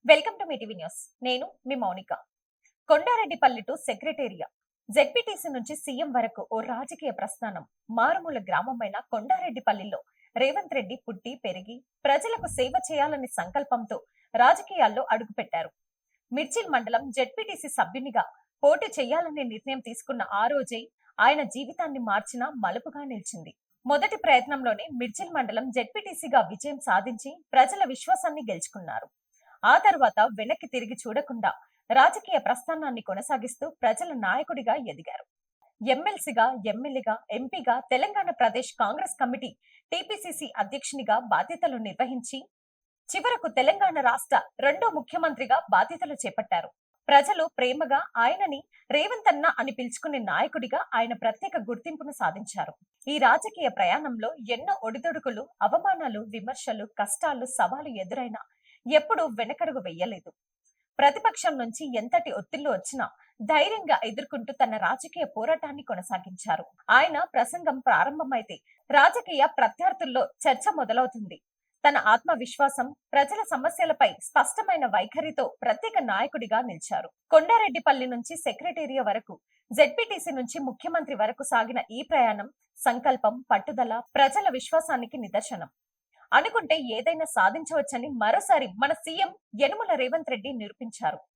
Welcome to మీ TV news. నేను మీ Mounika. Kondareddipalli to secretariat, ZPTC నుంచి సీఎం వరకు ఓ రాజకీయ ప్రస్థానం. మారుమూల గ్రామమైన కొండారెడ్డిపల్లిలో రేవంత్ రెడ్డి పుట్టి పెరిగి ప్రజలకు సేవ చేయాలనే సంకల్పంతో రాజకీయాల్లో అడుగుపెట్టారు. మిర్చిల్ మండలం జెడ్పీటీసీ సభ్యునిగా పోటీ చేయాలనే నిర్ణయం తీసుకున్న ఆ రోజే ఆయన జీవితాన్ని మార్చిన మలుపుగా నిలిచింది. మొదటి ప్రయత్నంలోనే మిర్చిల్ మండలం జెడ్పీటీసీగా విజయం సాధించి ప్రజల విశ్వాసాన్ని గెలుచుకున్నారు. ఆ తర్వాత వెనక్కి తిరిగి చూడకుండా రాజకీయ ప్రస్థానాన్ని కొనసాగిస్తూ ప్రజల నాయకుడిగా ఎదిగారు. ఎమ్మెల్సీగా, ఎమ్మెల్యేగా, ఎంపీగా తెలంగాణ ప్రదేశ్ కాంగ్రెస్ కమిటీ టీపీసీసీ అధ్యక్షునిగా బాధ్యతలు నిర్వహించి చివరకు తెలంగాణ రాష్ట్ర రెండో ముఖ్యమంత్రిగా బాధ్యతలు చేపట్టారు. ప్రజలు ప్రేమగా ఆయనని రేవంత్ అన్న అని పిలుచుకునే నాయకుడిగా ఆయన ప్రత్యేక గుర్తింపును సాధించారు. ఈ రాజకీయ ప్రయాణంలో ఎన్నో ఒడిదొడుకులు, అవమానాలు, విమర్శలు, కష్టాలు, సవాలు ఎదురైనా ఎప్పుడూ వెనకడుగు వెయ్యలేదు. ప్రతిపక్షం నుంచి ఎంతటి ఒత్తిళ్లు వచ్చినా ధైర్యంగా ఎదుర్కొంటూ తన రాజకీయ పోరాటాన్ని కొనసాగించారు. ఆయన ప్రసంగం ప్రారంభమైతే రాజకీయ ప్రత్యర్థుల్లో చర్చ మొదలవుతుంది. తన ఆత్మవిశ్వాసం, ప్రజల సమస్యలపై స్పష్టమైన వైఖరితో ప్రత్యేక నాయకుడిగా నిలిచారు. కొండారెడ్డిపల్లి నుంచి సెక్రటేరియా వరకు, జెడ్పీటీసీ నుంచి ముఖ్యమంత్రి వరకు సాగిన ఈ ప్రయాణం సంకల్పం, పట్టుదల, ప్రజల విశ్వాసానికి నిదర్శనం. అనుకుంటే ఏదైనా సాధించవచ్చని మరోసారి మన సీఎం యనుమల రేవంత్ రెడ్డి నిరూపించారు.